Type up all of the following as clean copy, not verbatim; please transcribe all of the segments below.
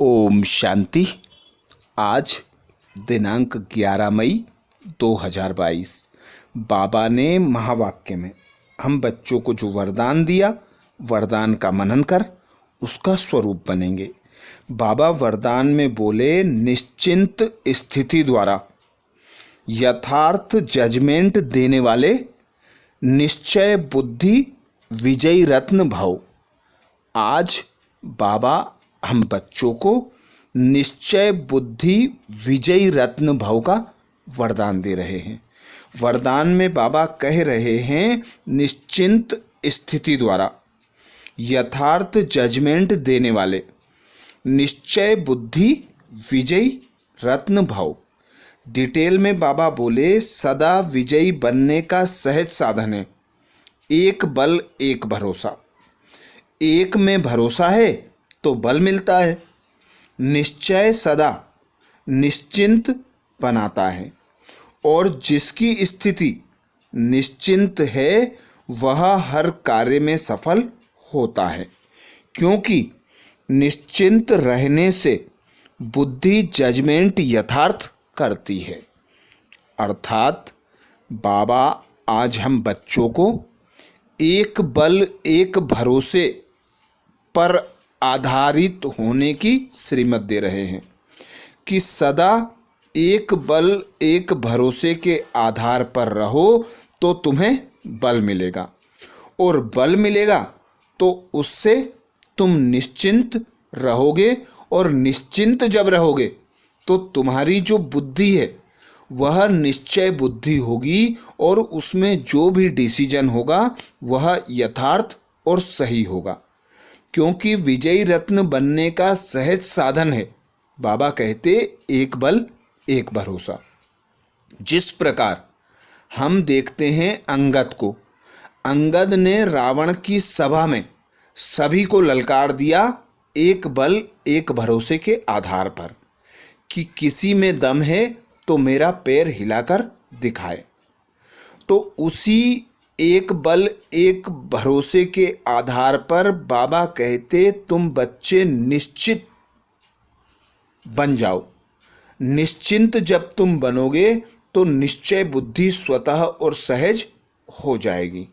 ओम शांति। आज दिनांक 11 मई 2022 बाबा ने महावाक्य में हम बच्चों को जो वरदान दिया, वरदान का मनन कर उसका स्वरूप बनेंगे। बाबा वरदान में बोले, निश्चिंत स्थिति द्वारा यथार्थ जजमेंट देने वाले, निश्चय बुद्धि विजयी रत्न भव। आज बाबा हम बच्चों को निश्चय बुद्धि विजयी रत्न भव का वरदान दे रहे हैं। वरदान में बाबा कह रहे हैं, निश्चिंत स्थिति द्वारा यथार्थ जजमेंट देने वाले, निश्चय बुद्धि विजयी रत्न भव। डिटेल में बाबा बोले, सदा विजयी बनने का सहज साधन है एक बल एक भरोसा। एक में भरोसा है तो बल मिलता है। निश्चय सदा निश्चिंत बनाता है और जिसकी स्थिति निश्चिंत है वह हर कार्य में सफल होता है, क्योंकि निश्चिंत रहने से बुद्धि जजमेंट यथार्थ करती है। अर्थात बाबा आज हम बच्चों को एक बल एक भरोसे पर आधारित होने की श्रीमत दे रहे हैं कि सदा एक बल एक भरोसे के आधार पर रहो तो तुम्हें बल मिलेगा, और बल मिलेगा तो उससे तुम निश्चिंत रहोगे, और निश्चिंत जब रहोगे तो तुम्हारी जो बुद्धि है वह निश्चय बुद्धि होगी, और उसमें जो भी डिसीजन होगा वह यथार्थ और सही होगा, क्योंकि विजयी रत्न बनने का सहज साधन है। बाबा कहते, एक बल एक भरोसा। जिस प्रकार हम देखते हैं अंगद को, अंगद ने रावण की सभा में सभी को ललकार दिया एक बल एक भरोसे के आधार पर कि किसी में दम है तो मेरा पैर हिलाकर दिखाए। तो उसी एक बल एक भरोसे के आधार पर बाबा कहते, तुम बच्चे निश्चित बन जाओ। निश्चिंत जब तुम बनोगे तो निश्चय बुद्धि स्वतः और सहज हो जाएगी,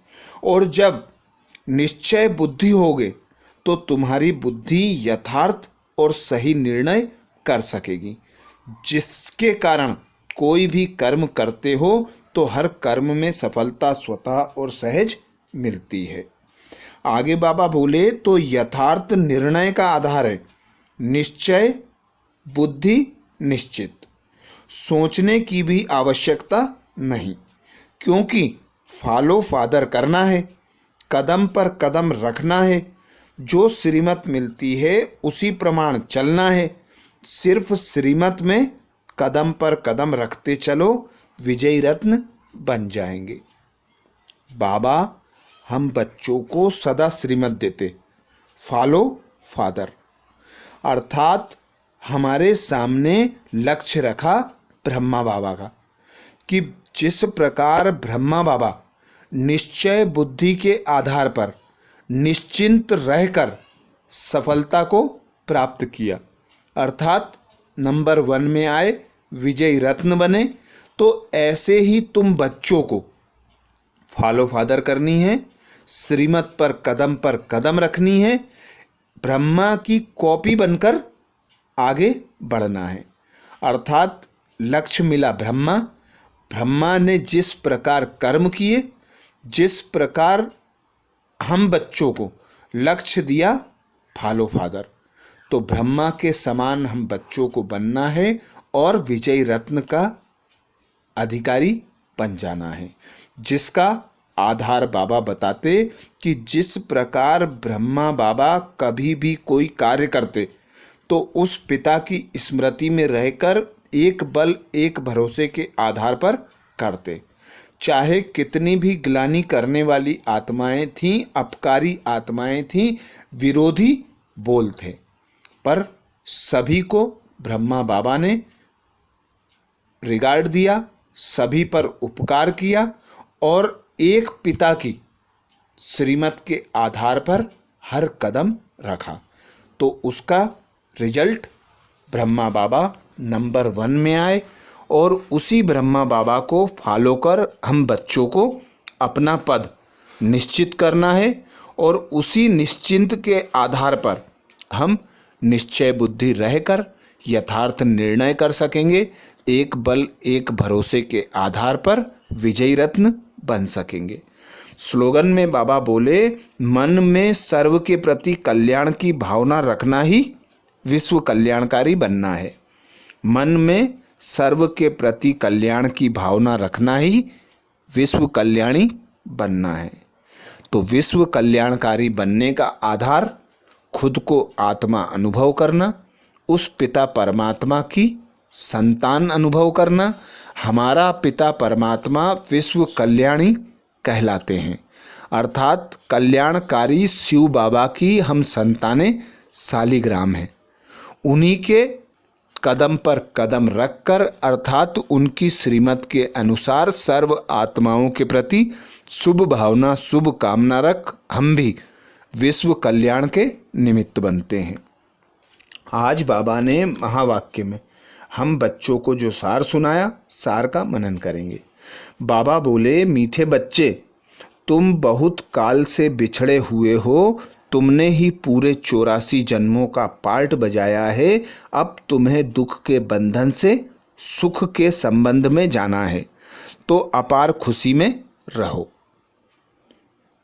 और जब निश्चय बुद्धि होगे तो तुम्हारी बुद्धि यथार्थ और सही निर्णय कर सकेगी, जिसके कारण कोई भी कर्म करते हो तो हर कर्म में सफलता स्वतः और सहज मिलती है। आगे बाबा बोले, तो यथार्थ निर्णय का आधार है निश्चय बुद्धि निश्चित। सोचने की भी आवश्यकता नहीं, क्योंकि फॉलो फादर करना है, कदम पर कदम रखना है, जो श्रीमत मिलती है उसी प्रमाण चलना है। सिर्फ श्रीमत में कदम पर कदम रखते चलो, विजयी रत्न बन जाएंगे। बाबा हम बच्चों को सदा श्रीमत देते, फॉलो फादर, अर्थात हमारे सामने लक्ष्य रखा ब्रह्मा बाबा का कि जिस प्रकार ब्रह्मा बाबा निश्चय बुद्धि के आधार पर निश्चिंत रहकर सफलता को प्राप्त किया, अर्थात नंबर 1 में आए, विजयी रत्न बने, तो ऐसे ही तुम बच्चों को फॉलो फादर करनी है, श्रीमत पर कदम रखनी है, ब्रह्मा की कॉपी बनकर आगे बढ़ना है। अर्थात लक्ष्य मिला ब्रह्मा ने जिस प्रकार कर्म किए, जिस प्रकार हम बच्चों को लक्ष्य दिया फॉलो फादर, तो ब्रह्मा के समान हम बच्चों को बनना है और विजयी रत्न का अधिकारी बन जाना है, जिसका आधार बाबा बताते कि जिस प्रकार ब्रह्मा बाबा कभी भी कोई कार्य करते तो उस पिता की स्मृति में रहकर एक बल एक भरोसे के आधार पर करते, चाहे कितनी भी ग्लानि करने वाली आत्माएं थीं, अपकारी आत्माएं थीं, विरोधी बोल थे, पर सभी को ब्रह्मा बाबा ने रिगार्ड दिया, सभी पर उपकार किया, और एक पिता की श्रीमत के आधार पर हर कदम रखा, तो उसका रिजल्ट ब्रह्मा बाबा नंबर 1 में आए और उसी ब्रह्मा बाबा को फॉलो कर हम बच्चों को अपना पद निश्चित करना है और उसी निश्चिंत के आधार पर हम निश्चय बुद्धि रहकर यथार्थ निर्णय कर सकेंगे। एक बल एक भरोसे के आधार पर विजयी रत्न बन सकेंगे। स्लोगन में बाबा बोले, मन में सर्व के प्रति कल्याण की भावना रखना ही विश्व कल्याणकारी बनना है। मन में सर्व के प्रति कल्याण की भावना रखना ही विश्व कल्याणी बनना है। तो विश्व कल्याणकारी बनने का आधार खुद को आत्मा अनुभव करना, उस पिता परमात्मा की संतान अनुभव करना। हमारा पिता परमात्मा विश्व कल्याणी कहलाते हैं, अर्थात कल्याणकारी शिव बाबा की हम संतानें शालिग्राम हैं। उन्हीं के कदम पर कदम रखकर अर्थात उनकी श्रीमत के अनुसार सर्व आत्माओं के प्रति शुभ भावना शुभ कामना रख हम भी विश्व कल्याण के निमित्त बनते हैं। आज बाबा ने महावाक्य में हम बच्चों को जो सार सुनाया, सार का मनन करेंगे। बाबा बोले, मीठे बच्चे, तुम बहुत काल से बिछड़े हुए हो, तुमने ही पूरे 84 जन्मों का पार्ट बजाया है। अब तुम्हें दुख के बंधन से सुख के संबंध में जाना है, तो अपार खुशी में रहो।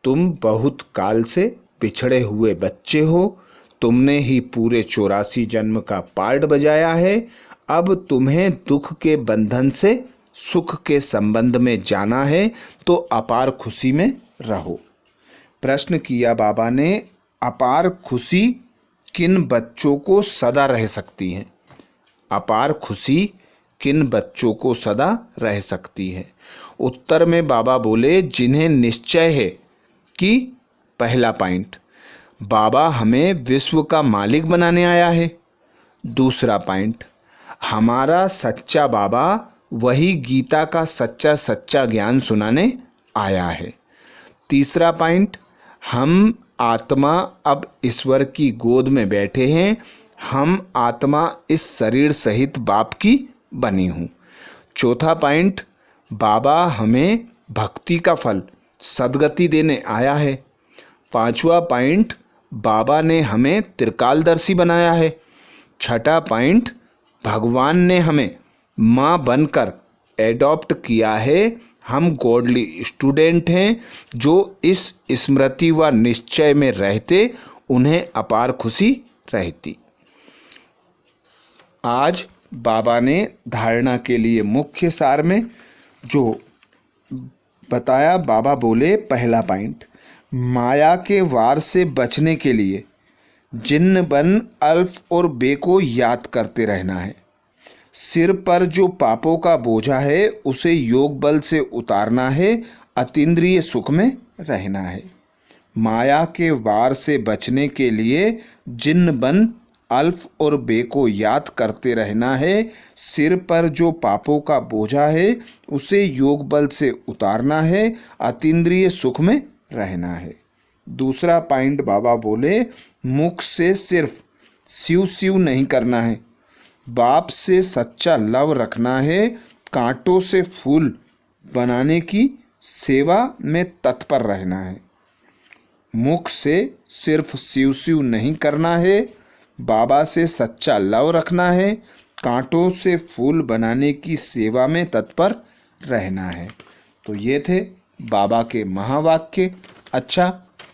तुम बहुत काल से बिछड़े हुए बच्चे हो, तुमने ही पूरे 84 जन्म का पार्ट बजाया है। अब तुम्हें दुख के बंधन से सुख के संबंध में जाना है, तो अपार खुशी में रहो। प्रश्न किया बाबा ने, अपार खुशी किन बच्चों को सदा रह सकती है? अपार खुशी किन बच्चों को सदा रह सकती है? उत्तर में बाबा बोले, जिन्हें निश्चय है कि पहला पॉइंट, बाबा हमें विश्व का मालिक बनाने आया है। दूसरा पॉइंट, हमारा सच्चा बाबा वही गीता का सच्चा सच्चा ज्ञान सुनाने आया है। तीसरा पॉइंट, हम आत्मा अब ईश्वर की गोद में बैठे हैं। हम आत्मा इस शरीर सहित बाप की बनी हूँ। चौथा पॉइंट, बाबा हमें भक्ति का फल सद्गति देने आया है। पांचवा पॉइंट, बाबा ने हमें त्रिकालदर्शी बनाया है। छठा पॉइंट, भगवान ने हमें माँ बनकर एडॉप्ट किया है। हम गॉडली स्टूडेंट हैं। जो इस स्मृति व निश्चय में रहते उन्हें अपार खुशी रहती। आज बाबा ने धारणा के लिए मुख्य सार में जो बताया, बाबा बोले, पहला पॉइंट, माया के वार से बचने के लिए जिन्न बन अल्फ और बे को याद करते रहना है। सिर पर जो पापों का बोझा है उसे योग बल से उतारना है। अतीन्द्रिय सुख में रहना है। माया के वार से बचने के लिए जिन्न बन अल्फ और बे को याद करते रहना है। सिर पर जो पापों का बोझा है उसे योग बल से उतारना है। अतीन्द्रिय सुख में रहना है। दूसरा पॉइंट बाबा बोले, मुख से सिर्फ शिव शिव नहीं करना है, बाप से सच्चा लव रखना है। कांटों से फूल बनाने की सेवा में तत्पर रहना है। मुख से सिर्फ शिव शिव नहीं करना है, बाबा से सच्चा लव रखना है। कांटों से फूल बनाने की सेवा में तत्पर रहना है। तो ये थे बाबा के महावाक्य। अच्छा,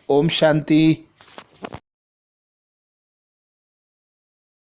ओम शांति।